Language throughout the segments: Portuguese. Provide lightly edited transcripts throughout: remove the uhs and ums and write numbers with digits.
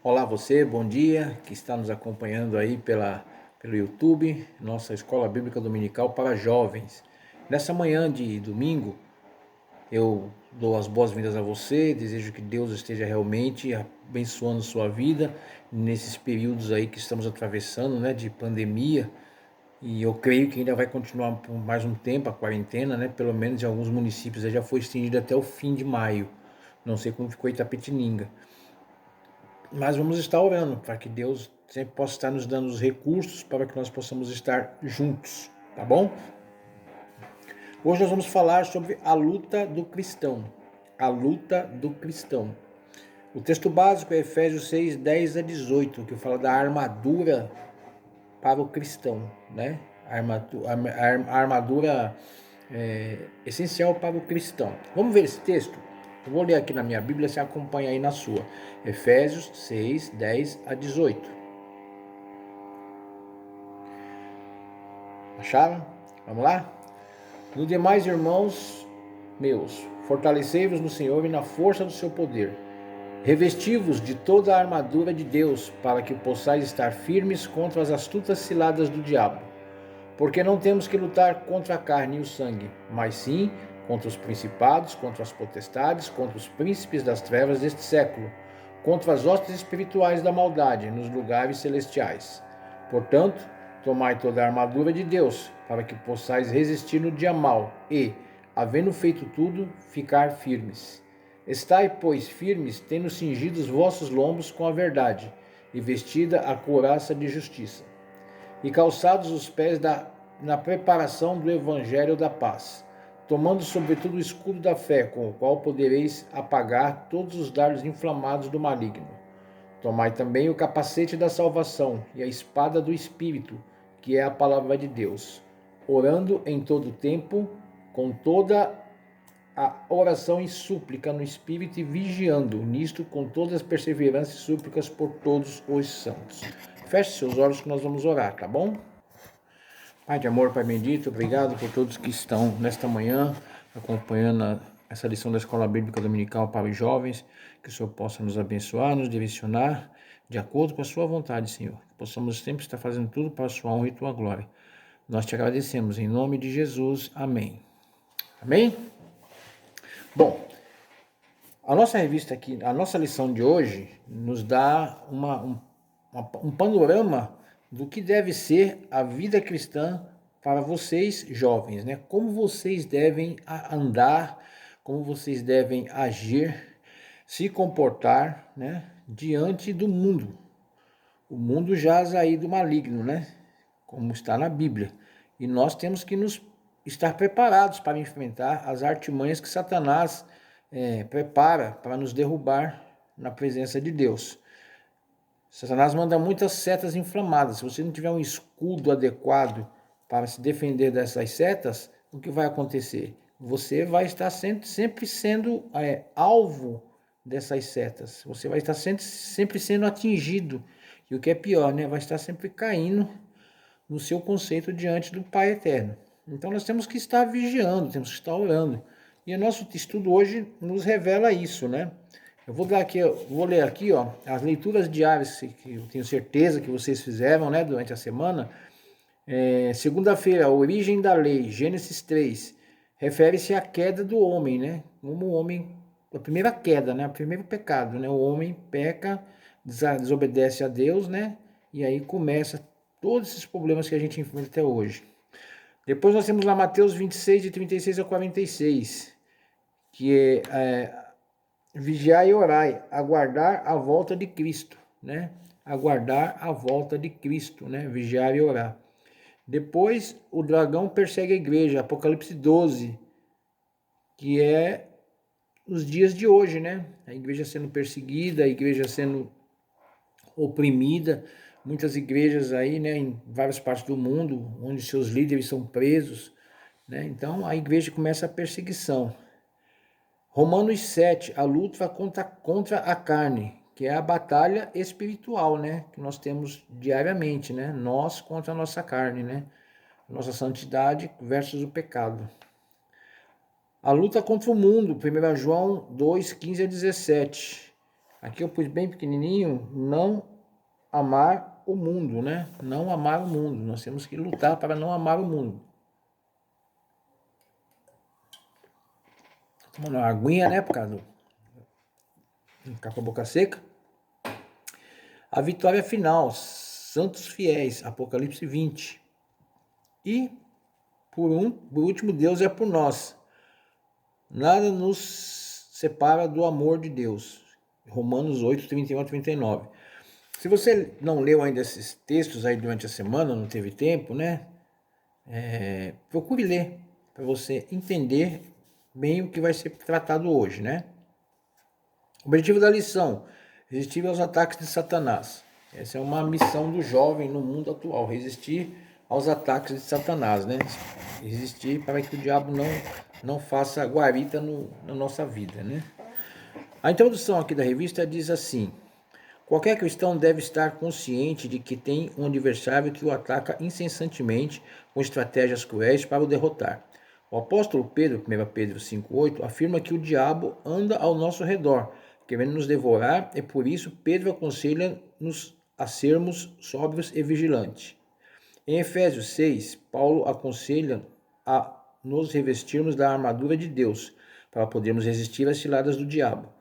Olá você, bom dia, que está nos acompanhando aí pelo YouTube, nossa Escola Bíblica Dominical para Jovens. Nessa manhã de domingo, eu dou as boas-vindas a você, desejo que Deus esteja realmente abençoando sua vida nesses períodos aí que estamos atravessando, né, de pandemia. E eu creio que ainda vai continuar por mais um tempo a quarentena, né? Pelo menos em alguns municípios aí já foi estendida até o fim de maio. Não sei como ficou Itapetininga. Mas vamos estar orando para que Deus sempre possa estar nos dando os recursos para que nós possamos estar juntos, tá bom? Hoje nós vamos falar sobre a luta do cristão. A luta do cristão. O texto básico é Efésios 6, 10 a 18, que fala da armadura para o cristão, né? A armadura essencial para o cristão. Vamos ver esse texto? Eu vou ler aqui na minha Bíblia, você acompanha aí na sua. Efésios 6, 10 a 18. Acharam? Vamos lá? No demais, irmãos meus, fortalecei-vos no Senhor e na força do seu poder. Revesti-vos de toda a armadura de Deus, para que possais estar firmes contra as astutas ciladas do diabo. Porque não temos que lutar contra a carne e o sangue, mas sim contra os principados, contra as potestades, contra os príncipes das trevas deste século, contra as hostes espirituais da maldade nos lugares celestiais. Portanto, tomai toda a armadura de Deus, para que possais resistir no dia mau e, havendo feito tudo, ficar firmes. Estai, pois, firmes, tendo cingido os vossos lombos com a verdade, e vestida a couraça de justiça, e calçados os pés na preparação do evangelho da paz, tomando sobretudo o escudo da fé, com o qual podereis apagar todos os dardos inflamados do maligno. Tomai também o capacete da salvação e a espada do Espírito, que é a palavra de Deus, orando em todo tempo, com toda a oração e súplica no Espírito e vigiando nisto com todas as perseveranças e súplicas por todos os santos. Feche seus olhos que nós vamos orar, tá bom? Pai de amor, Pai bendito, obrigado por todos que estão nesta manhã acompanhando essa lição da Escola Bíblica Dominical para os jovens, que o Senhor possa nos abençoar, nos direcionar de acordo com a sua vontade, Senhor. Que possamos sempre estar fazendo tudo para a sua honra e tua glória. Nós te agradecemos em nome de Jesus. Amém. Amém? Bom, a nossa revista aqui, a nossa lição de hoje nos dá um panorama do que deve ser a vida cristã para vocês jovens, né? Como vocês devem andar, como vocês devem agir, se comportar, né? Diante do mundo. O mundo jaz aí do maligno, né? Como está na Bíblia. E nós temos que nos estar preparados para enfrentar as artimanhas que Satanás prepara para nos derrubar na presença de Deus. Satanás manda muitas setas inflamadas. Se você não tiver um escudo adequado para se defender dessas setas, o que vai acontecer? Você vai estar sempre sendo alvo dessas setas. Você vai estar sempre sendo atingido. E o que é pior, né? Vai estar sempre caindo no seu conceito diante do Pai Eterno. Então nós temos que estar vigiando, temos que estar orando. E o nosso estudo hoje nos revela isso, né? Eu vou ler aqui, ó, as leituras diárias que eu tenho certeza que vocês fizeram, né, durante a semana. Segunda-feira, a origem da lei, Gênesis 3, refere-se à queda do homem, né? Como o homem, a primeira queda, né? O primeiro pecado, né? O homem peca, desobedece a Deus, né? E aí começa todos esses problemas que a gente enfrenta até hoje. Depois nós temos lá Mateus 26, de 36 a 46, que é vigiai e orai, aguardar a volta de Cristo, né? Aguardar a volta de Cristo, né? Vigiar e orar. Depois, o dragão persegue a igreja, Apocalipse 12, que é os dias de hoje, né? A igreja sendo perseguida, a igreja sendo oprimida, muitas igrejas aí, né, em várias partes do mundo, onde seus líderes são presos, né? Então, a igreja começa a perseguição. Romanos 7, a luta contra a carne, que é a batalha espiritual, né? Que nós temos diariamente, né? Nós contra a nossa carne, né? Nossa santidade versus o pecado. A luta contra o mundo, 1 João 2, 15 a 17. Aqui eu pus bem pequenininho, não amar o mundo, né? Não amar o mundo. Nós temos que lutar para não amar o mundo. Tomando uma aguinha, né? Por causa do... Ficar com a boca seca. A vitória final, santos fiéis, Apocalipse 20. E, por último, Deus é por nós. Nada nos separa do amor de Deus. Romanos 8, 31 a 39. Se você não leu ainda esses textos aí durante a semana, não teve tempo, né? Procure ler, para você entender bem o que vai ser tratado hoje, né? O objetivo da lição: resistir aos ataques de Satanás. Essa é uma missão do jovem no mundo atual, resistir aos ataques de Satanás, né? Resistir para que o diabo não faça guarita na nossa vida, né? A introdução aqui da revista diz assim: qualquer cristão deve estar consciente de que tem um adversário que o ataca incessantemente com estratégias cruéis para o derrotar. O apóstolo Pedro, 1 Pedro 5,8, afirma que o diabo anda ao nosso redor, querendo nos devorar, e por isso Pedro aconselha-nos a sermos sóbrios e vigilantes. Em Efésios 6, Paulo aconselha a nos revestirmos da armadura de Deus, para podermos resistir às ciladas do diabo.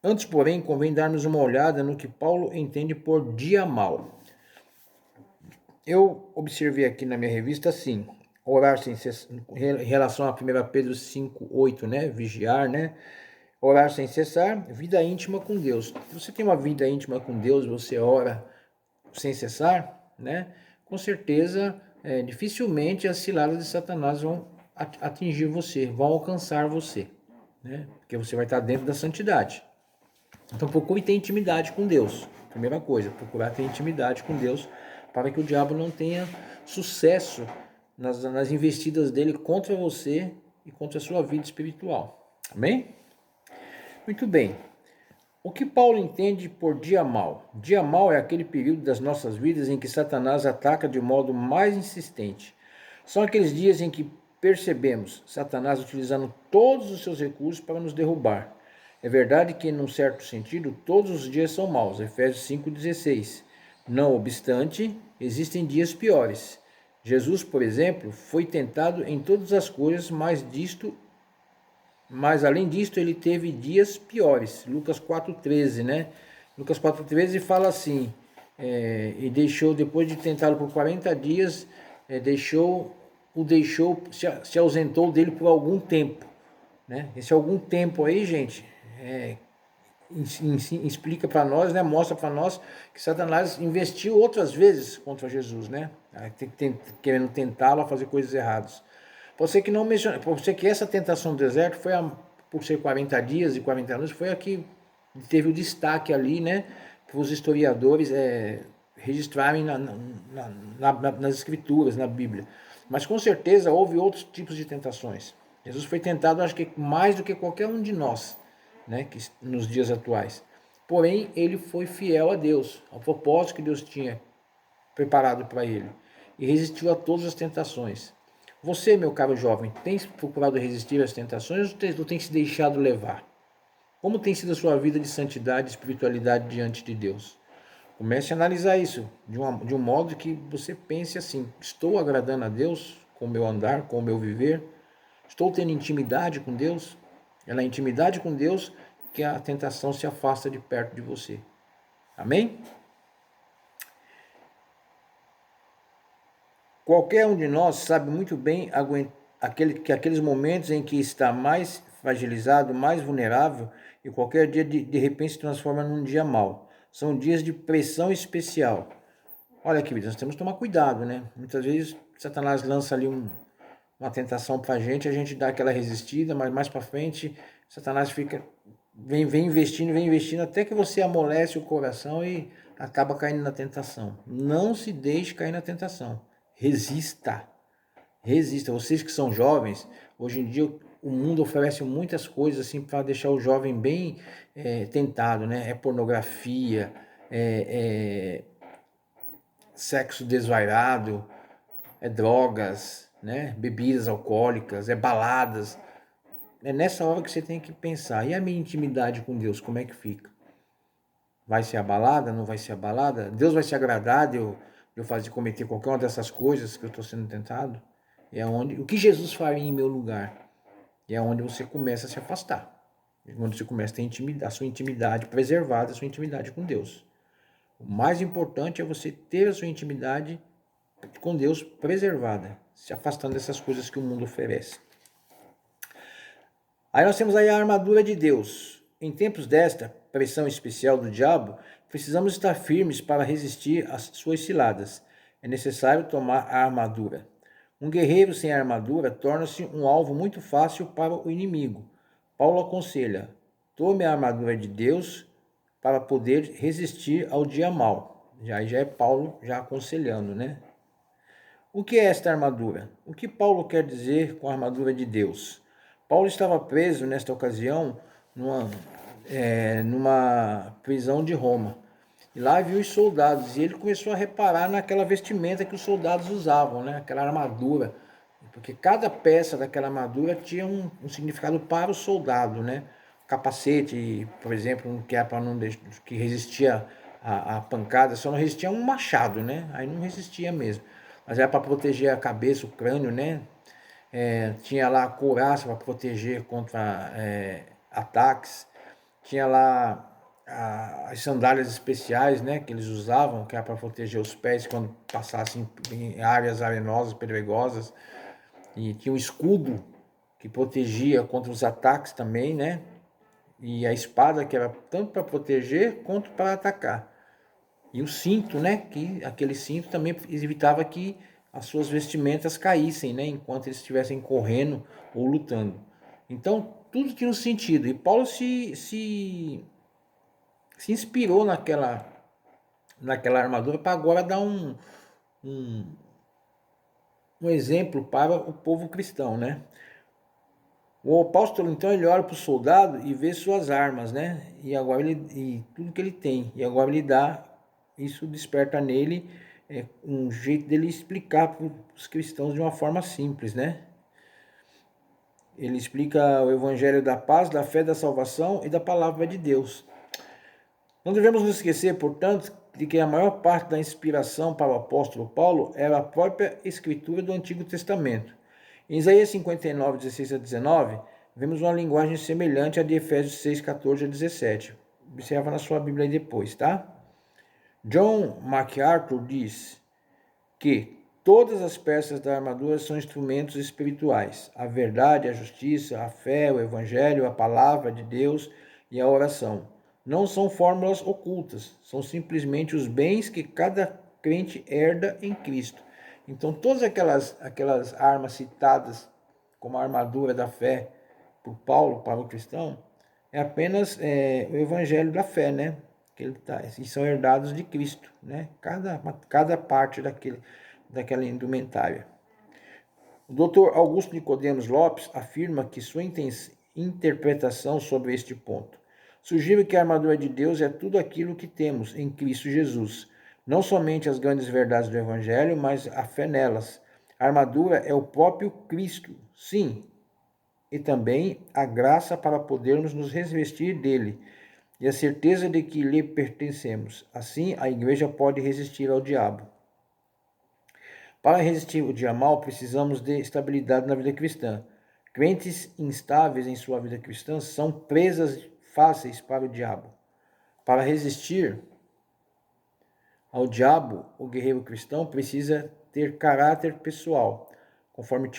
Antes, porém, convém darmos uma olhada no que Paulo entende por dia mal. Eu observei aqui na minha revista assim, orar sem cessar, em relação a 1 Pedro 5,8, né? Vigiar, né? Orar sem cessar, vida íntima com Deus. Se você tem uma vida íntima com Deus, você ora sem cessar, né? Com certeza, dificilmente as ciladas de Satanás vão atingir você, vão alcançar você, né? Porque você vai estar dentro da santidade. Então procure ter intimidade com Deus. Primeira coisa, procurar ter intimidade com Deus para que o diabo não tenha sucesso nas investidas dele contra você e contra a sua vida espiritual. Amém? Muito bem. O que Paulo entende por dia mau? Dia mau é aquele período das nossas vidas em que Satanás ataca de modo mais insistente. São aqueles dias em que percebemos Satanás utilizando todos os seus recursos para nos derrubar. É verdade que, num certo sentido, todos os dias são maus. Efésios 5,16. Não obstante, existem dias piores. Jesus, por exemplo, foi tentado em todas as coisas, mas além disto ele teve dias piores. Lucas 4,13, né? Lucas 4,13 fala assim, e deixou, depois de tentá-lo por 40 dias, se ausentou dele por algum tempo, né? Esse algum tempo aí, gente, explica para nós, né? Mostra para nós que Satanás investiu outras vezes contra Jesus, né? Querendo tentá-lo a fazer coisas erradas. Pode ser que não mencione, pode ser que essa tentação do deserto foi por ser 40 dias e 40 anos, foi a que teve o destaque ali, né? Para os historiadores registrarem nas escrituras, na Bíblia. Mas com certeza houve outros tipos de tentações. Jesus foi tentado, acho que mais do que qualquer um de nós, né? Nos dias atuais. Porém, ele foi fiel a Deus, ao propósito que Deus tinha preparado para ele. E resistiu a todas as tentações. Você, meu caro jovem, tem procurado resistir às tentações ou tem se deixado levar? Como tem sido a sua vida de santidade e espiritualidade diante de Deus? Comece a analisar isso de um modo que você pense assim: estou agradando a Deus com o meu andar, com o meu viver? Estou tendo intimidade com Deus? É na intimidade com Deus que a tentação se afasta de perto de você. Amém? Qualquer um de nós sabe muito bem que aqueles momentos em que está mais fragilizado, mais vulnerável, e qualquer dia de repente se transforma num dia mau. São dias de pressão especial. Olha, queridos, nós temos que tomar cuidado, né? Muitas vezes Satanás lança ali uma tentação pra gente, a gente dá aquela resistida, mas mais para frente Satanás vem investindo, até que você amolece o coração e acaba caindo na tentação. Não se deixe cair na tentação. Resista. Resista. Vocês que são jovens, hoje em dia o mundo oferece muitas coisas assim para deixar o jovem bem tentado, né? É pornografia, sexo desvairado, drogas, né? Bebidas alcoólicas, baladas. É nessa hora que você tem que pensar, e a minha intimidade com Deus, como é que fica? vai ser abalada, não vai ser abalada? Deus vai se agradar de eu fazer cometer qualquer uma dessas coisas que eu estou sendo tentado? É onde o que Jesus faria em meu lugar? E é onde você começa a se afastar. É onde você começa a ter a sua intimidade preservada, a sua intimidade com Deus. O mais importante é você ter a sua intimidade com Deus preservada, se afastando dessas coisas que o mundo oferece. Aí nós temos aí a armadura de Deus. Em tempos desta pressão especial do diabo, precisamos estar firmes para resistir às suas ciladas. É necessário tomar a armadura. Um guerreiro sem armadura torna-se um alvo muito fácil para o inimigo. Paulo aconselha: tome a armadura de Deus para poder resistir ao dia mau. Já é Paulo já aconselhando, né? O que é esta armadura? O que Paulo quer dizer com a armadura de Deus? Paulo estava preso nesta ocasião numa prisão de Roma. E lá viu os soldados e ele começou a reparar naquela vestimenta que os soldados usavam, né? Aquela armadura. Porque cada peça daquela armadura tinha um significado para o soldado, né? O capacete, por exemplo, que é para não que resistia a pancada, só não resistia a um machado, né? Aí não resistia mesmo. Mas era para proteger a cabeça, o crânio, né? Tinha lá a couraça para proteger contra ataques. Tinha lá as sandálias especiais, né, que eles usavam, que era para proteger os pés quando passassem em áreas arenosas, pedregosas. E tinha um escudo que protegia contra os ataques também, né? E a espada que era tanto para proteger quanto para atacar. E o cinto, né? Que aquele cinto também evitava que as suas vestimentas caíssem, né? Enquanto eles estivessem correndo ou lutando. Então, tudo tinha um sentido. E Paulo se inspirou naquela armadura para agora dar um exemplo para o povo cristão, né? O apóstolo, então, ele olha para o soldado e vê suas armas, né? E tudo que ele tem. E agora ele dá, isso desperta nele um jeito dele explicar para os cristãos de uma forma simples, né? Ele explica o evangelho da paz, da fé, da salvação e da palavra de Deus. Não devemos nos esquecer, portanto, de que a maior parte da inspiração para o apóstolo Paulo era a própria escritura do Antigo Testamento. Em Isaías 59, 16 a 19, vemos uma linguagem semelhante à de Efésios 6, 14 a 17. Observa na sua Bíblia aí depois, tá? John MacArthur diz que todas as peças da armadura são instrumentos espirituais. A verdade, a justiça, a fé, o evangelho, a palavra de Deus e a oração. Não são fórmulas ocultas, são simplesmente os bens que cada crente herda em Cristo. Então, todas aquelas armas citadas como a armadura da fé por Paulo para o cristão, é apenas o evangelho da fé, né? E são herdados de Cristo, né? Cada parte daquela indumentária. O Dr. Augusto Nicodemos Lopes afirma que sua interpretação sobre este ponto sugere que a armadura de Deus é tudo aquilo que temos em Cristo Jesus, não somente as grandes verdades do Evangelho, mas a fé nelas. A armadura é o próprio Cristo, sim, e também a graça para podermos nos revestir dele e a certeza de que lhe pertencemos. Assim, a igreja pode resistir ao diabo. Para resistir ao dia mau, precisamos de estabilidade na vida cristã. Crentes instáveis em sua vida cristã são presas fáceis para o diabo. Para resistir ao diabo, o guerreiro cristão precisa ter caráter pessoal, conforme 1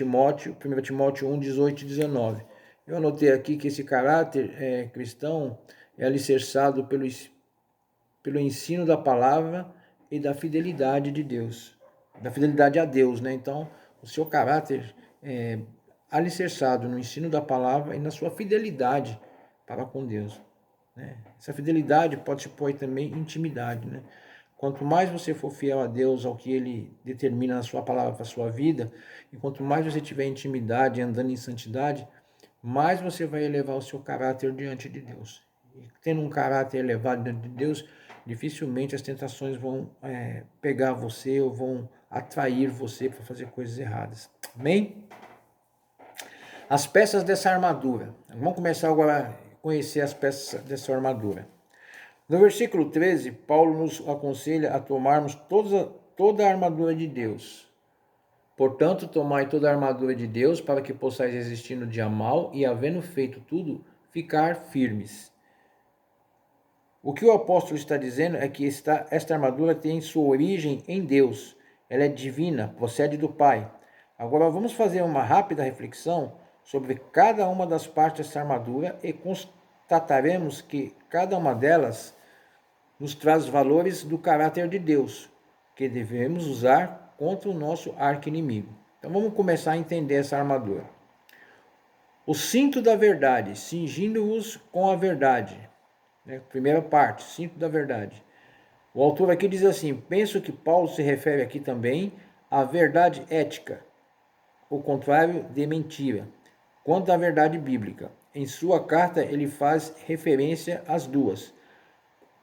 Timóteo 1, 18 e 19. Eu anotei aqui que esse caráter cristão é alicerçado pelo ensino da palavra e da fidelidade de Deus, da fidelidade a Deus, né? Então, o seu caráter é alicerçado no ensino da palavra e na sua fidelidade para com Deus, né? Essa fidelidade pode se pôr também intimidade, né? Quanto mais você for fiel a Deus, ao que Ele determina na sua palavra para a sua vida, e quanto mais você tiver intimidade, andando em santidade, mais você vai elevar o seu caráter diante de Deus. E tendo um caráter elevado diante de Deus, dificilmente as tentações vão pegar você ou vão atrair você para fazer coisas erradas. Amém? As peças dessa armadura. Vamos começar agora a conhecer as peças dessa armadura. No versículo 13, Paulo nos aconselha a tomarmos toda a armadura de Deus. Portanto, tomai toda a armadura de Deus para que possais resistir no dia mau e, havendo feito tudo, ficar firmes. O que o apóstolo está dizendo é que esta armadura tem sua origem em Deus. Ela é divina, procede do Pai. Agora vamos fazer uma rápida reflexão sobre cada uma das partes dessa armadura e constataremos que cada uma delas nos traz valores do caráter de Deus, que devemos usar contra o nosso arqui-inimigo. Então vamos começar a entender essa armadura. O cinto da verdade, cingindo-vos com a verdade. Primeira parte, cinto da verdade. O autor aqui diz assim: penso que Paulo se refere aqui também à verdade ética, o contrário de mentira, quanto à verdade bíblica. Em sua carta ele faz referência às duas,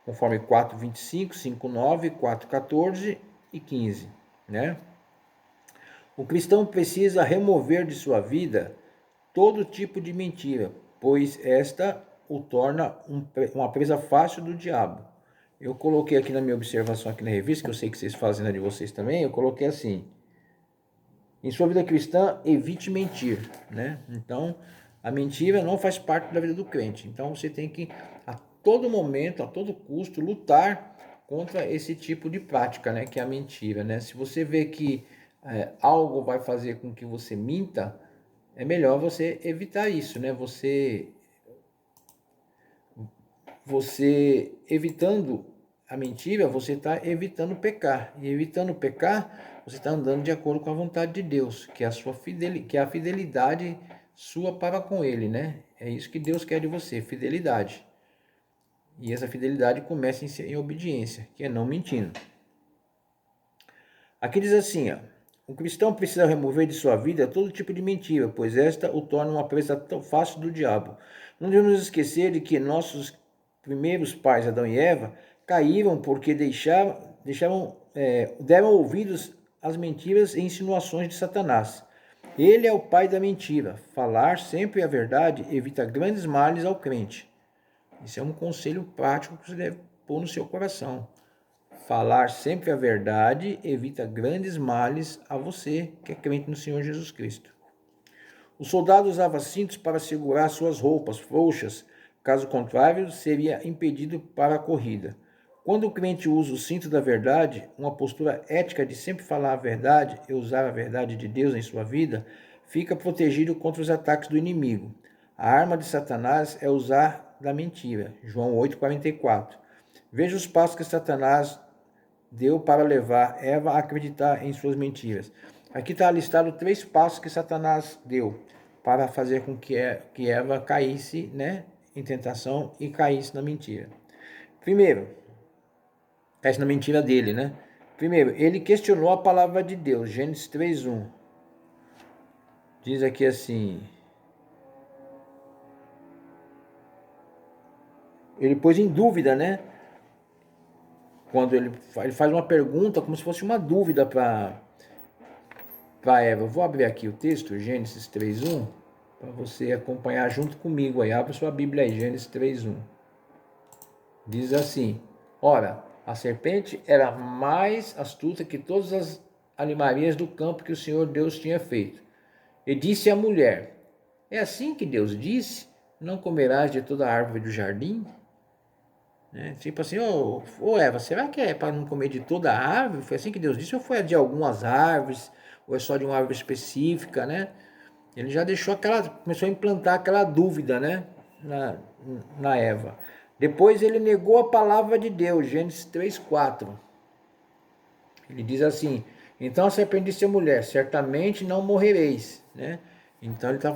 conforme 4:25, 5:9, 4:14 e 15, né? O cristão precisa remover de sua vida todo tipo de mentira, pois esta o torna uma presa fácil do diabo. Eu coloquei aqui na minha observação aqui na revista, que eu sei que vocês fazem na de vocês também, eu coloquei assim: em sua vida cristã, evite mentir, né? Então, a mentira não faz parte da vida do crente. Então, você tem que, a todo momento, a todo custo, lutar contra esse tipo de prática, né? Que é a mentira, né? Se você vê que algo vai fazer com que você minta, é melhor você evitar isso, né? Você evitando a mentira, você está evitando pecar. E evitando pecar, você está andando de acordo com a vontade de Deus, que é a fidelidade sua para com Ele, né? É isso que Deus quer de você, fidelidade. E essa fidelidade começa em obediência, que é não mentindo. Aqui diz assim, ó: o cristão precisa remover de sua vida todo tipo de mentira, pois esta o torna uma presa tão fácil do diabo. Não devemos nos esquecer de que nossos primeiros pais, Adão e Eva, caíram porque deram ouvidos às mentiras e insinuações de Satanás. Ele é o pai da mentira. Falar sempre a verdade evita grandes males ao crente. Isso é um conselho prático que você deve pôr no seu coração. Falar sempre a verdade evita grandes males a você que é crente no Senhor Jesus Cristo. O soldado usava cintos para segurar suas roupas frouxas, caso contrário, seria impedido para a corrida. Quando o crente usa o cinto da verdade, uma postura ética de sempre falar a verdade e usar a verdade de Deus em sua vida, fica protegido contra os ataques do inimigo. A arma de Satanás é usar da mentira. João 8,44. Veja os passos que Satanás deu para levar Eva a acreditar em suas mentiras. Aqui está listado 3 passos que Satanás deu para fazer com que Eva caísse, né, em tentação e caísse na mentira. Primeiro, caísse na mentira dele, né? Primeiro, ele questionou a palavra de Deus, Gênesis 3:1. Diz aqui assim: ele pôs em dúvida, né? Quando ele faz uma pergunta, como se fosse uma dúvida para Eva. Vou abrir aqui o texto, Gênesis 3:1, para você acompanhar junto comigo aí. Abre sua Bíblia aí, Gênesis 3:1. Diz assim: ora, a serpente era mais astuta que todas as animarias do campo que o Senhor Deus tinha feito. E disse à mulher: é assim que Deus disse: não comerás de toda a árvore do jardim? Tipo assim, Eva, será que é para não comer de toda a árvore? Foi assim que Deus disse? Ou foi de algumas árvores? Ou é só de uma árvore específica, né? Ele já deixou começou a implantar aquela dúvida, né? Na Eva. Depois ele negou a palavra de Deus, Gênesis 3:4. Ele diz assim: então a serpente disse à mulher: certamente não morrereis, né? Então ele está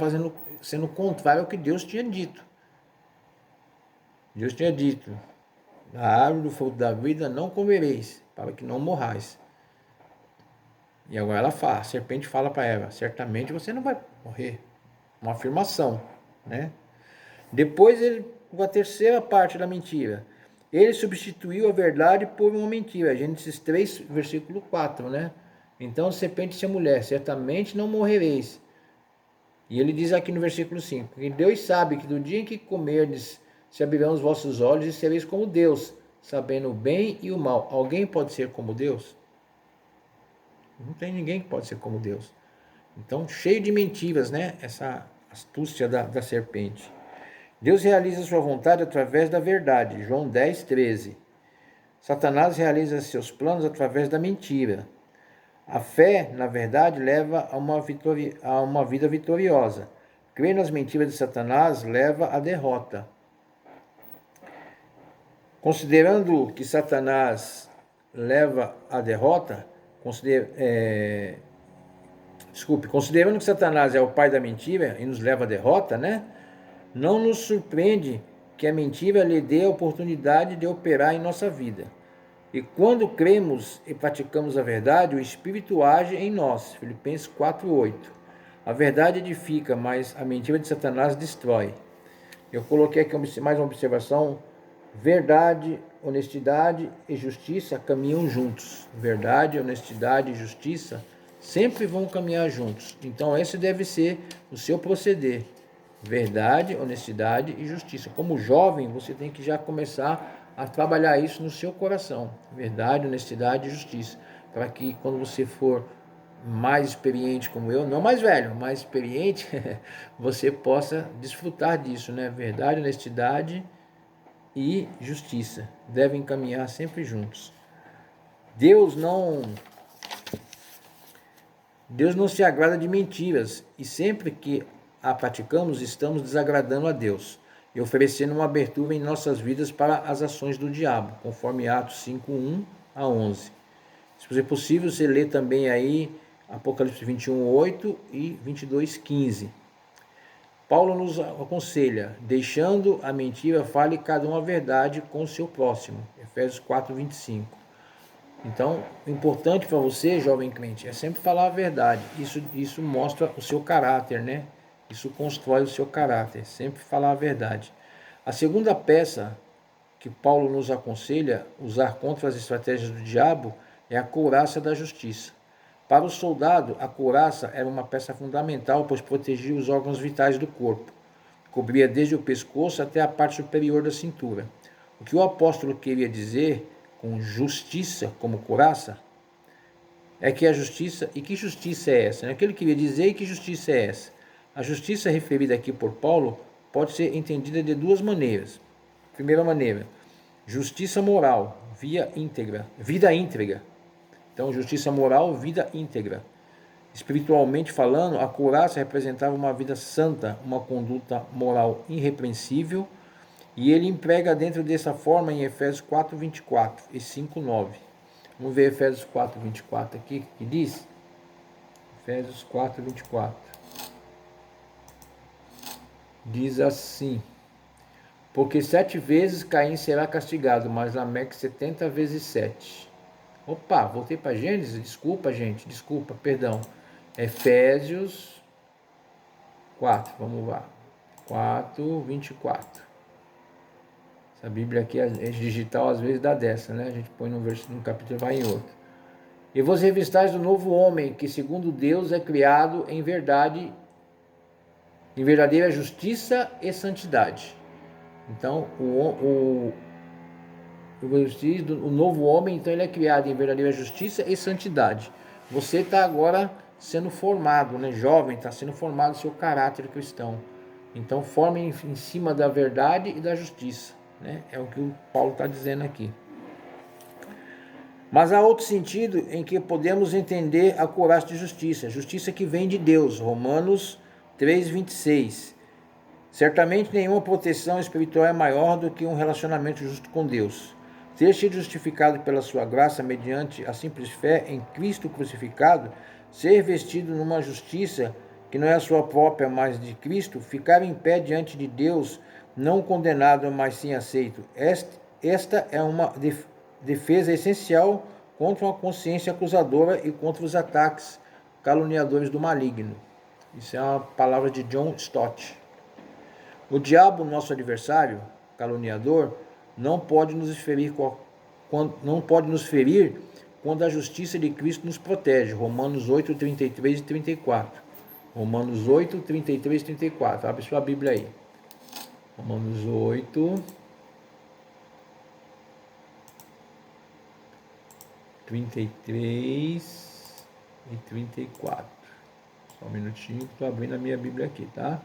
sendo contrário ao que Deus tinha dito. Deus tinha dito: da árvore do fruto da vida não comereis, para que não morrais. E agora a serpente fala para Eva: certamente você não vai morrer. Uma afirmação, né? Depois a terceira parte da mentira. Ele substituiu a verdade por uma mentira. Gênesis 3, versículo 4, né? Então a serpente disse à mulher: certamente não morrereis. E ele diz aqui no versículo 5: que Deus sabe que do dia em que comerdes, se abrirão os vossos olhos e sereis como Deus, sabendo o bem e o mal. Alguém pode ser como Deus? Não tem ninguém que pode ser como Deus. Então, cheio de mentiras, né? Essa astúcia da serpente. Deus realiza sua vontade através da verdade. João 10, 13. Satanás realiza seus planos através da mentira. A fé, na verdade, leva a uma vida vitoriosa. Crer nas mentiras de Satanás leva à derrota. Considerando que Satanás leva à derrota, considerando que Satanás é o pai da mentira e nos leva à derrota, né? Não nos surpreende que a mentira lhe dê a oportunidade de operar em nossa vida. E quando cremos e praticamos a verdade, o Espírito age em nós. Filipenses 4:8. A verdade edifica, mas a mentira de Satanás destrói. Eu coloquei aqui mais uma observação. Verdade, honestidade e justiça caminham juntos. Verdade, honestidade e justiça sempre vão caminhar juntos. Então esse deve ser o seu proceder. Verdade, honestidade e justiça. Como jovem, você tem que já começar a trabalhar isso no seu coração. Verdade, honestidade e justiça. Para que quando você for mais experiente como eu, não mais velho, mais experiente, você possa desfrutar disso, né? Verdade, honestidade e justiça devem caminhar sempre juntos. Deus não se agrada de mentiras e sempre que a praticamos estamos desagradando a Deus e oferecendo uma abertura em nossas vidas para as ações do diabo, conforme Atos 5:1 a 11. Se for possível, você lê também aí Apocalipse 21:8 e 22:15. Paulo nos aconselha, deixando a mentira, fale cada um a verdade com o seu próximo. Efésios 4:25. Então, o importante para você, jovem crente, é sempre falar a verdade. Isso mostra o seu caráter, né? Isso constrói o seu caráter, sempre falar a verdade. A segunda peça que Paulo nos aconselha usar contra as estratégias do diabo é a couraça da justiça. Para o soldado, a couraça era uma peça fundamental, pois protegia os órgãos vitais do corpo. Cobria desde o pescoço até a parte superior da cintura. O que o apóstolo queria dizer com justiça como couraça é que a justiça, e que justiça é essa? O que ele queria dizer e que justiça é essa? A justiça referida aqui por Paulo pode ser entendida de duas maneiras. Primeira maneira, justiça moral, vida íntegra. Então, justiça moral, vida íntegra. Espiritualmente falando, a couraça representava uma vida santa, uma conduta moral irrepreensível, e ele emprega dentro dessa forma em Efésios 4:24 e 5:9. Vamos ver Efésios 4:24 aqui, que diz? Efésios 4:24. Diz assim: porque 7 vezes Caim será castigado, mas Lameque 70 vezes 7. Opa, voltei para Gênesis, desculpa, perdão. Efésios 4, vamos lá. 4:24. Essa Bíblia aqui é digital, às vezes dá dessa, né? A gente põe num capítulo e vai em outro. E vos revistais do novo homem, que segundo Deus é criado em verdade, em verdadeira justiça e santidade. Então, o novo homem, então ele é criado em verdadeira justiça e santidade. Você está agora sendo formado, né? Jovem, está sendo formado o seu caráter cristão. Então forme em cima da verdade e da justiça, né? É o que o Paulo está dizendo aqui. Mas há outro sentido em que podemos entender a couraça de justiça. Justiça que vem de Deus. Romanos 3:26. Certamente nenhuma proteção espiritual é maior do que um relacionamento justo com Deus. Ter sido justificado pela sua graça mediante a simples fé em Cristo crucificado, ser vestido numa justiça que não é a sua própria, mas de Cristo, ficar em pé diante de Deus, não condenado, mas sim aceito. Esta é uma defesa essencial contra uma consciência acusadora e contra os ataques caluniadores do maligno. Isso é uma palavra de John Stott. O diabo, nosso adversário, caluniador, não pode nos ferir quando a justiça de Cristo nos protege. Romanos 8:33 e 34. Romanos 8:33 e 34. Abre sua Bíblia aí. Romanos 8. 33 e 34. Só um minutinho que estou abrindo a minha Bíblia aqui, tá?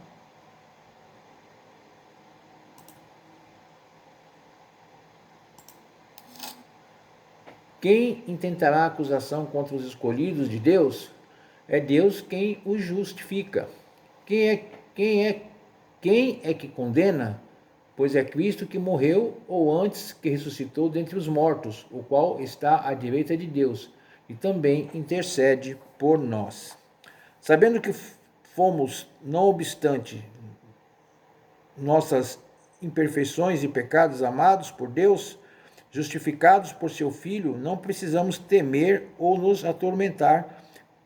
Quem intentará acusação contra os escolhidos de Deus? É Deus quem os justifica. Quem é que condena? Pois é Cristo que morreu, ou antes que ressuscitou dentre os mortos, o qual está à direita de Deus, e também intercede por nós. Sabendo que fomos, não obstante nossas imperfeições e pecados, amados por Deus, justificados por seu Filho, não precisamos temer ou nos atormentar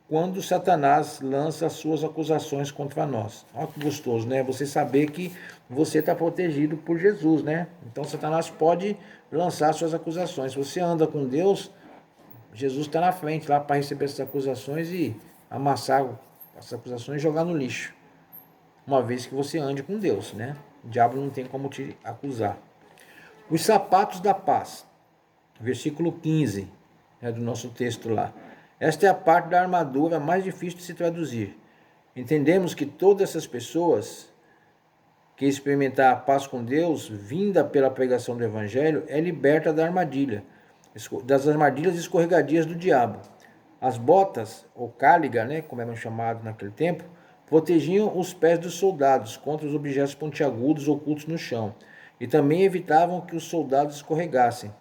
quando Satanás lança as suas acusações contra nós. Olha que gostoso, né? Você saber que você está protegido por Jesus, né? Então Satanás pode lançar suas acusações. Se você anda com Deus, Jesus está na frente lá para receber essas acusações e amassar essas acusações e jogar no lixo. Uma vez que você ande com Deus, né? O diabo não tem como te acusar. Os sapatos da paz, versículo 15, do nosso texto lá. Esta é a parte da armadura mais difícil de se traduzir. Entendemos que todas essas pessoas que experimentar a paz com Deus, vinda pela pregação do Evangelho, é liberta da armadilha, das armadilhas escorregadias do diabo. As botas, ou cáliga, né, como eram chamadas naquele tempo, protegiam os pés dos soldados contra os objetos pontiagudos ocultos no chão, e também evitavam que os soldados escorregassem.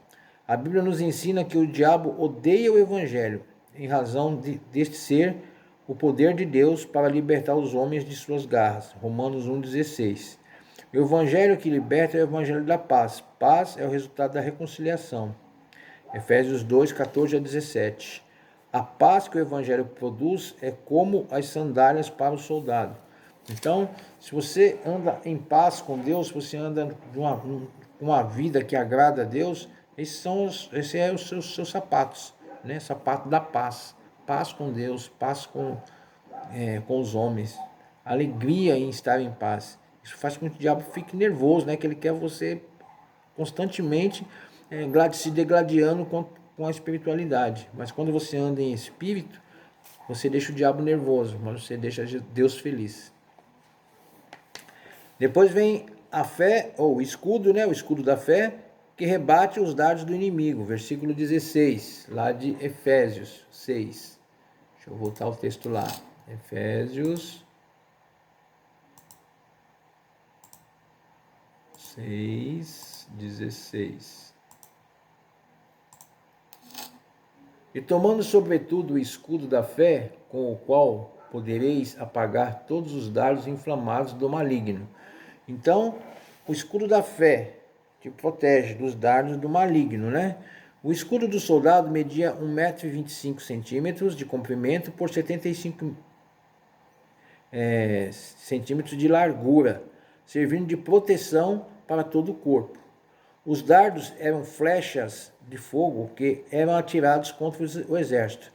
A Bíblia nos ensina que o diabo odeia o Evangelho, em razão deste ser o poder de Deus para libertar os homens de suas garras. Romanos 1,16. O Evangelho que liberta é o Evangelho da paz. Paz é o resultado da reconciliação. Efésios 2, 14 a 17. A paz que o Evangelho produz é como as sandálias para o soldado. Então, se você anda em paz com Deus, se você anda uma vida que agrada a Deus, esses é os seus sapatos, né? Sapato da paz. Paz com Deus, paz com os homens. Alegria em estar em paz. Isso faz com que o diabo fique nervoso, né? Que ele quer você constantemente se degladiando com a espiritualidade. Mas quando você anda em espírito, você deixa o diabo nervoso, mas você deixa Deus feliz. Depois vem a fé, ou o escudo, né? O escudo da fé, que rebate os dardos do inimigo. Versículo 16, lá de Efésios 6. Deixa eu voltar o texto lá. Efésios 6, 16. E tomando sobretudo o escudo da fé, com o qual podereis apagar todos os dardos inflamados do maligno. Então, o escudo da fé te protege dos dardos do maligno, né? O escudo do soldado media 1,25 m de comprimento por 75 centímetros de largura, servindo de proteção para todo o corpo. Os dardos eram flechas de fogo que eram atirados contra o exército.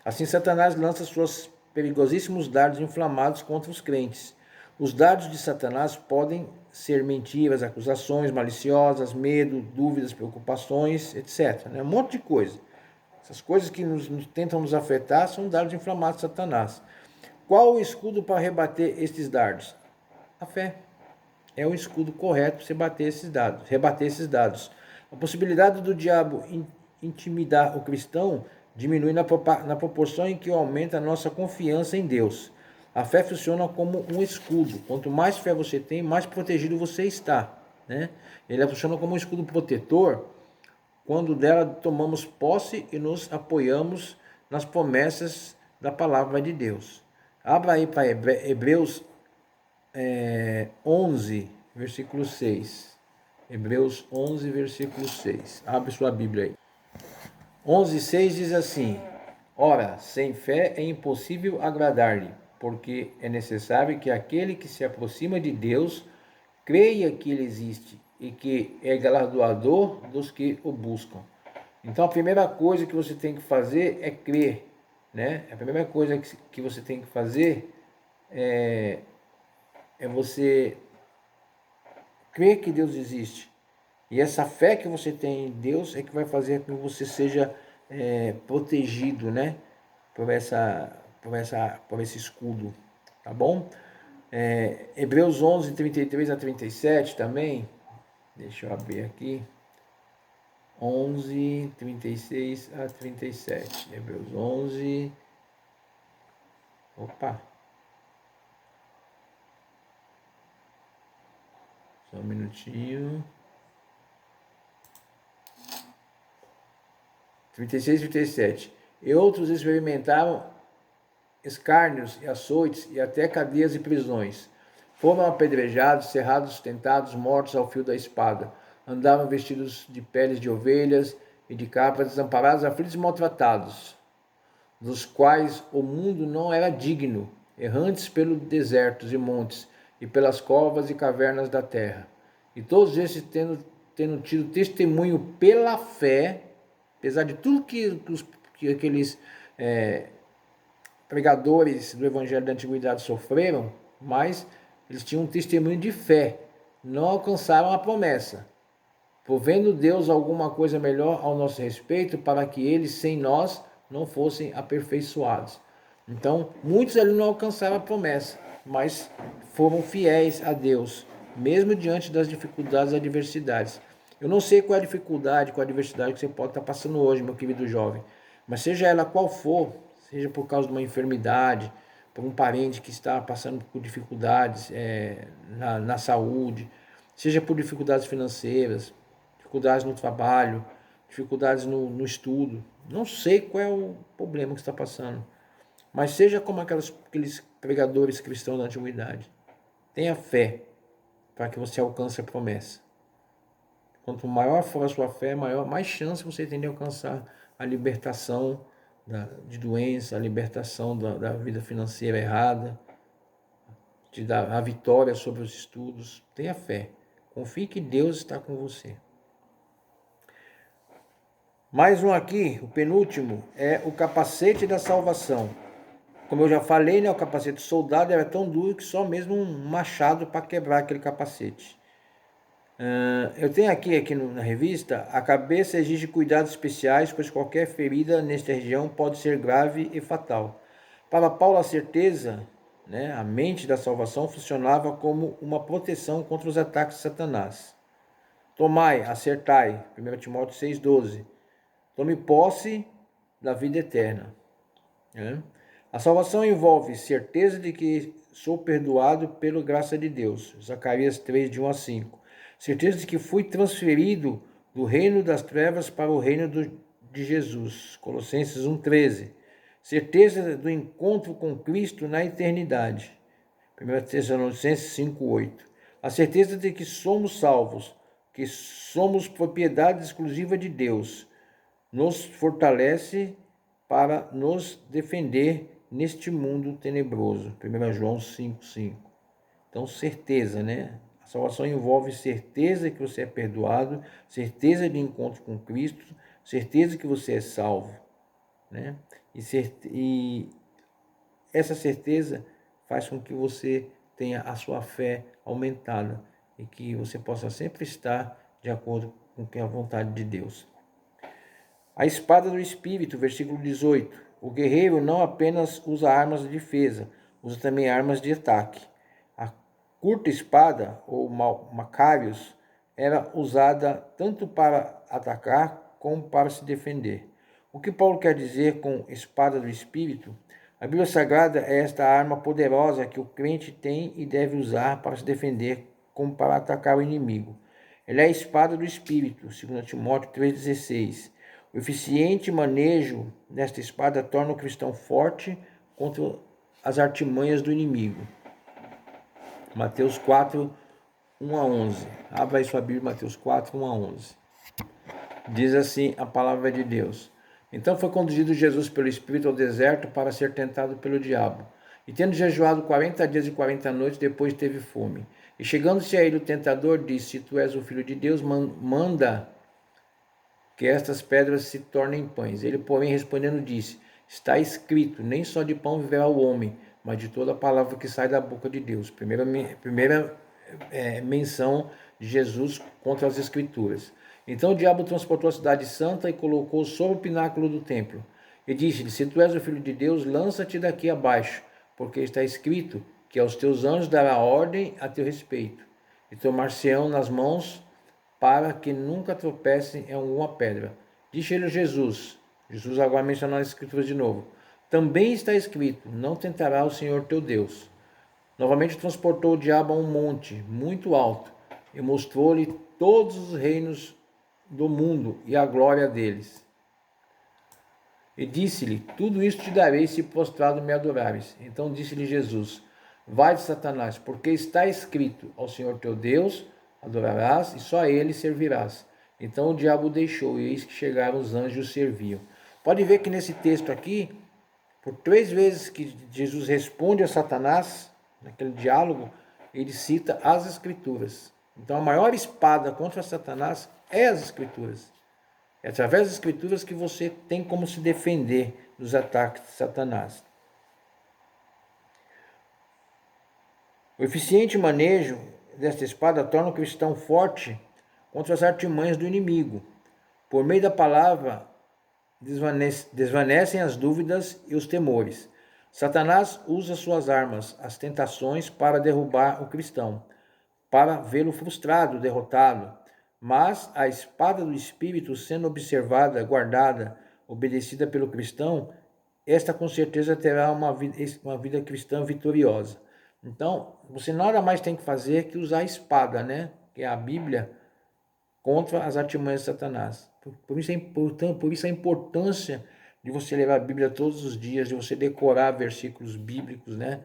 Assim, Satanás lança seus perigosíssimos dardos inflamados contra os crentes. Os dardos de Satanás podem ser mentiras, acusações maliciosas, medo, dúvidas, preocupações, etc. Um monte de coisa. Essas coisas que tentam nos afetar são dardos inflamados de Satanás. Qual o escudo para rebater estes dardos? A fé. É o escudo correto para você rebater esses dados. A possibilidade do diabo intimidar o cristão diminui na proporção em que aumenta a nossa confiança em Deus. A fé funciona como um escudo. Quanto mais fé você tem, mais protegido você está, né? Ele funciona como um escudo protetor quando dela tomamos posse e nos apoiamos nas promessas da palavra de Deus. Abra aí para Hebreus 11, versículo 6. Hebreus 11, versículo 6. Abre sua Bíblia aí. 11, 6 diz assim: Ora, sem fé é impossível agradar-lhe, porque é necessário que aquele que se aproxima de Deus creia que ele existe e que é galardoador dos que o buscam. Então a primeira coisa que você tem que fazer é crer, né? A primeira coisa que você tem que fazer é você crer que Deus existe. E essa fé que você tem em Deus é que vai fazer com que você seja protegido, né? Por esse escudo, tá bom? Hebreus 11, 33 a 37 também. Deixa eu abrir aqui. 11, 36 a 37. Hebreus 11. Opa. Só um minutinho. 36 e 37. E outros experimentaram escárnios e açoites e até cadeias e prisões. Foram apedrejados, cerrados, tentados, mortos ao fio da espada. Andavam vestidos de peles de ovelhas e de capas, desamparados, aflitos e maltratados, dos quais o mundo não era digno, errantes pelos desertos e montes, e pelas covas e cavernas da terra. E todos esses tendo tido testemunho pela fé, apesar de tudo que aqueles pregadores do Evangelho da Antiguidade sofreram, mas eles tinham um testemunho de fé, não alcançaram a promessa, provendo Deus alguma coisa melhor ao nosso respeito, para que eles, sem nós, não fossem aperfeiçoados. Então, muitos ali não alcançaram a promessa, mas foram fiéis a Deus, mesmo diante das dificuldades e adversidades. Eu não sei qual é a dificuldade, qual é a adversidade que você pode estar passando hoje, meu querido jovem, mas seja ela qual for, seja por causa de uma enfermidade, por um parente que está passando por dificuldades na saúde, seja por dificuldades financeiras, dificuldades no trabalho, dificuldades no estudo. Não sei qual é o problema que está passando, mas seja como aqueles pregadores cristãos da antiguidade. Tenha fé para que você alcance a promessa. Quanto maior for a sua fé, mais chance você tem de alcançar a libertação de doença, a libertação da vida financeira errada, de dar a vitória sobre os estudos. Tenha fé. Confie que Deus está com você. Mais um aqui, o penúltimo, é o capacete da salvação. Como eu já falei, né, o capacete do soldado era tão duro que só mesmo um machado para quebrar aquele capacete. Eu tenho aqui na revista, a cabeça exige cuidados especiais, pois qualquer ferida nesta região pode ser grave e fatal. Para Paulo, a certeza, né, a mente da salvação funcionava como uma proteção contra os ataques de Satanás. Tomai, acertai, 1 Timóteo 6,12. Tome posse da vida eterna. A salvação envolve certeza de que sou perdoado pela graça de Deus. Zacarias 3, de 1 a 5. Certeza de que fui transferido do reino das trevas para o reino de Jesus. Colossenses 1,13. Certeza do encontro com Cristo na eternidade. 1 Tessalonicenses 5,8. A certeza de que somos salvos, que somos propriedade exclusiva de Deus, nos fortalece para nos defender neste mundo tenebroso. 1 João 5,5. Então, certeza, né? A salvação envolve certeza que você é perdoado, certeza de encontro com Cristo, certeza que você é salvo, né? E essa certeza faz com que você tenha a sua fé aumentada e que você possa sempre estar de acordo com a vontade de Deus. A espada do Espírito, versículo 18. O guerreiro não apenas usa armas de defesa, usa também armas de ataque. A curta espada, ou Macarius, era usada tanto para atacar como para se defender. O que Paulo quer dizer com espada do Espírito? A Bíblia Sagrada é esta arma poderosa que o crente tem e deve usar para se defender como para atacar o inimigo. Ela é a espada do Espírito, 2 Timóteo 3,16. O eficiente manejo desta espada torna o cristão forte contra as artimanhas do inimigo. Mateus 4, 1 a 11. Abra aí sua Bíblia, Mateus 4, 1 a 11. Diz assim a palavra de Deus. Então foi conduzido Jesus pelo Espírito ao deserto para ser tentado pelo diabo. E tendo jejuado 40 dias e 40 noites, depois teve fome. E chegando-se a ele o tentador, disse: Se tu és o Filho de Deus, manda que estas pedras se tornem pães. Ele, porém, respondendo, disse: Está escrito, nem só de pão viverá o homem, mas de toda a palavra que sai da boca de Deus. Primeira menção de Jesus contra as Escrituras. Então o diabo transportou a cidade santa e colocou sobre o pináculo do templo. E disse-lhe: Se tu és o filho de Deus, lança-te daqui abaixo, porque está escrito que aos teus anjos dará ordem a teu respeito, e tomar-se-ão nas mãos, para que nunca tropecem em alguma pedra. Disse-lhe Jesus agora mencionando as escrituras de novo: Também está escrito: Não tentará o Senhor teu Deus. Novamente transportou o diabo a um monte muito alto e mostrou-lhe todos os reinos do mundo e a glória deles. E disse-lhe: Tudo isto te darei se prostrado me adorares. Então disse-lhe Jesus: Vai de Satanás, porque está escrito: Ao Senhor teu Deus adorarás e só a ele servirás. Então o diabo o deixou, e eis que chegaram os anjos e o serviam. Pode ver que nesse texto aqui, por 3 vezes que Jesus responde a Satanás, naquele diálogo, ele cita as Escrituras. Então a maior espada contra Satanás é as Escrituras. É através das Escrituras que você tem como se defender dos ataques de Satanás. O eficiente manejo desta espada torna o cristão forte contra as artimanhas do inimigo. Por meio da palavra, desvanecem as dúvidas e os temores. Satanás usa suas armas, as tentações, para derrubar o cristão, para vê-lo frustrado, derrotado. Mas a espada do Espírito, sendo observada, guardada, obedecida pelo cristão, esta com certeza terá uma vida cristã vitoriosa. Então, você nada mais tem que fazer que usar a espada, né? Que é a Bíblia, contra as artimanhas de Satanás. Por isso a importância de você ler a Bíblia todos os dias, de você decorar versículos bíblicos, né?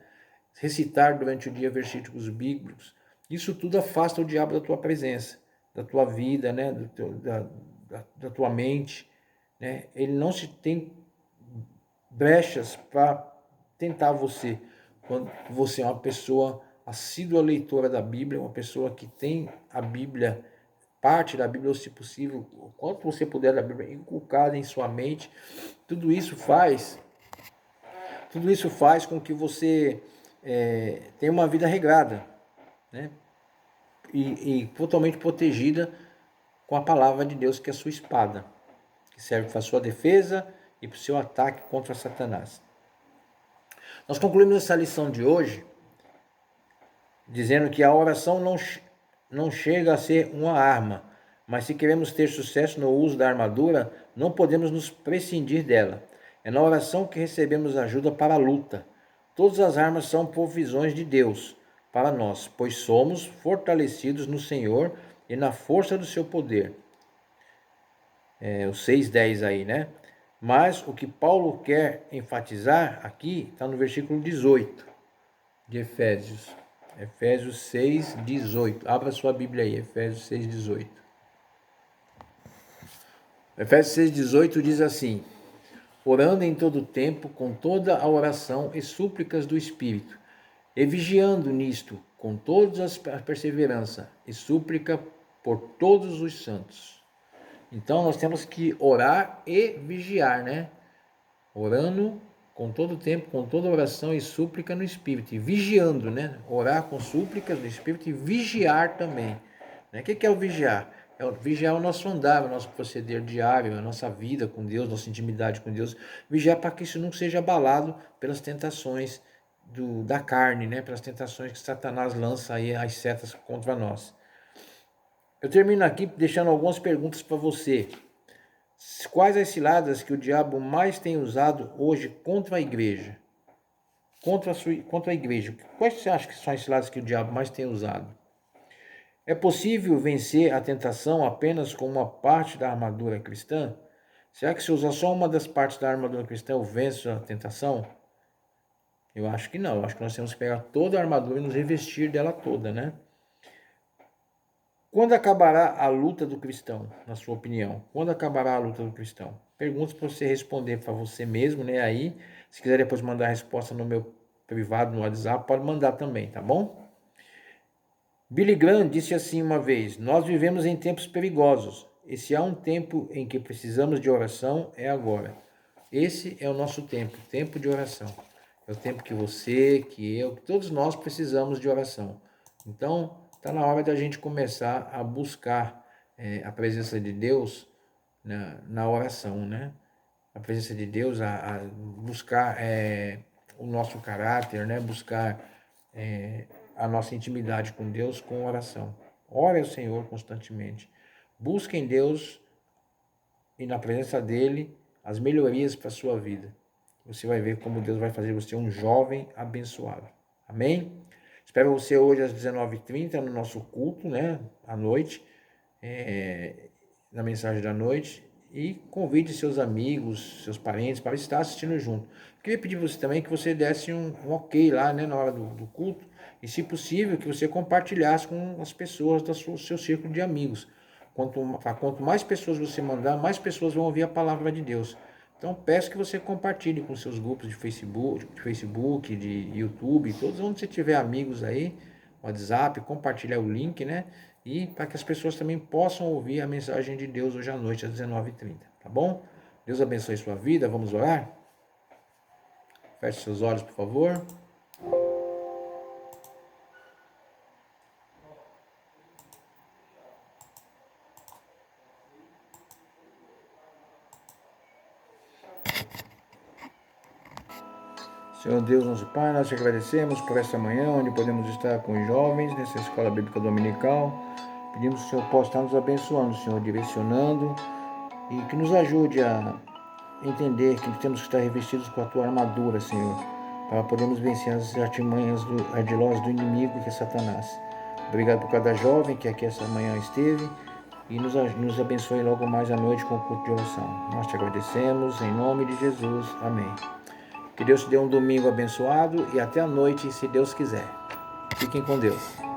Recitar durante o dia versículos bíblicos. Isso tudo afasta o diabo da tua presença, da tua vida, né? Da tua mente, né? Ele não se tem brechas para tentar você, quando você é uma pessoa assídua leitora da Bíblia, uma pessoa que tem a Bíblia, parte da Bíblia, ou se possível, o quanto você puder da Bíblia inculcada em sua mente. Tudo isso faz com que você tenha uma vida regrada, né? E totalmente protegida com a palavra de Deus, que é a sua espada, que serve para a sua defesa e para o seu ataque contra Satanás. Nós concluímos essa lição de hoje dizendo que a oração não chega a ser uma arma, mas se queremos ter sucesso no uso da armadura, não podemos nos prescindir dela. É na oração que recebemos ajuda para a luta. Todas as armas são provisões de Deus para nós, pois somos fortalecidos no Senhor e na força do seu poder. O 6:10 aí, né? Mas o que Paulo quer enfatizar aqui está no versículo 18 de Efésios. Efésios 6:18. Abra sua Bíblia aí, Efésios 6:18. Efésios 6:18 diz assim: Orando em todo o tempo, com toda a oração e súplicas do Espírito, e vigiando nisto, com toda a perseverança e súplica por todos os santos. Então nós temos que orar e vigiar, né? Orando com todo o tempo, com toda oração e súplica no Espírito, e vigiando, né? Orar com súplicas no Espírito e vigiar também. Né? O que é o vigiar? Vigiar o nosso andar, o nosso proceder diário, a nossa vida com Deus, nossa intimidade com Deus. Vigiar para que isso não seja abalado pelas tentações da carne, né? Pelas tentações que Satanás lança aí as setas contra nós. Eu termino aqui deixando algumas perguntas para você. Quais as ciladas que o diabo mais tem usado hoje contra a igreja? Contra a igreja. Quais você acha que são as ciladas que o diabo mais tem usado? É possível vencer a tentação apenas com uma parte da armadura cristã? Será que se usar só uma das partes da armadura cristã eu venço a tentação? Eu acho que não. Eu acho que nós temos que pegar toda a armadura e nos revestir dela toda, né? Quando acabará a luta do cristão, na sua opinião? Quando acabará a luta do cristão? Perguntas para você responder para você mesmo, né? Aí, se quiser depois mandar a resposta no meu privado, no WhatsApp, pode mandar também, tá bom? Billy Graham disse assim uma vez: Nós vivemos em tempos perigosos. E se há um tempo em que precisamos de oração, é agora. Esse é o nosso tempo de oração. É o tempo que você, que eu, que todos nós precisamos de oração. Então, está na hora da gente começar a buscar a presença de Deus na oração, né? A presença de Deus, a buscar o nosso caráter, né? Buscar a nossa intimidade com Deus com oração. Ore ao Senhor constantemente. Busque em Deus e na presença dele as melhorias para a sua vida. Você vai ver como Deus vai fazer você um jovem abençoado. Amém? Espero você hoje às 19h30 no nosso culto, né? À noite, na mensagem da noite. E convide seus amigos, seus parentes para estar assistindo junto. Queria pedir para você também que você desse um ok lá, né? Na hora do culto. E, se possível, que você compartilhasse com as pessoas do seu círculo de amigos. Quanto mais pessoas você mandar, mais pessoas vão ouvir a palavra de Deus. Então, peço que você compartilhe com seus grupos de Facebook, de YouTube, todos onde você tiver amigos aí, WhatsApp, compartilha o link, né? E para que as pessoas também possam ouvir a mensagem de Deus hoje à noite às 19h30, tá bom? Deus abençoe sua vida, vamos orar? Feche seus olhos, por favor. Senhor Deus, nosso Pai, nós te agradecemos por esta manhã, onde podemos estar com os jovens nessa escola bíblica dominical. Pedimos que o Senhor possa estar nos abençoando, Senhor, direcionando e que nos ajude a entender que temos que estar revestidos com a tua armadura, Senhor, para podermos vencer as artimanhas ardilosas do inimigo, que é Satanás. Obrigado por cada jovem que aqui essa manhã esteve e nos abençoe logo mais à noite com o culto de oração. Nós te agradecemos, em nome de Jesus. Amém. Que Deus te dê um domingo abençoado e até a noite, se Deus quiser. Fiquem com Deus.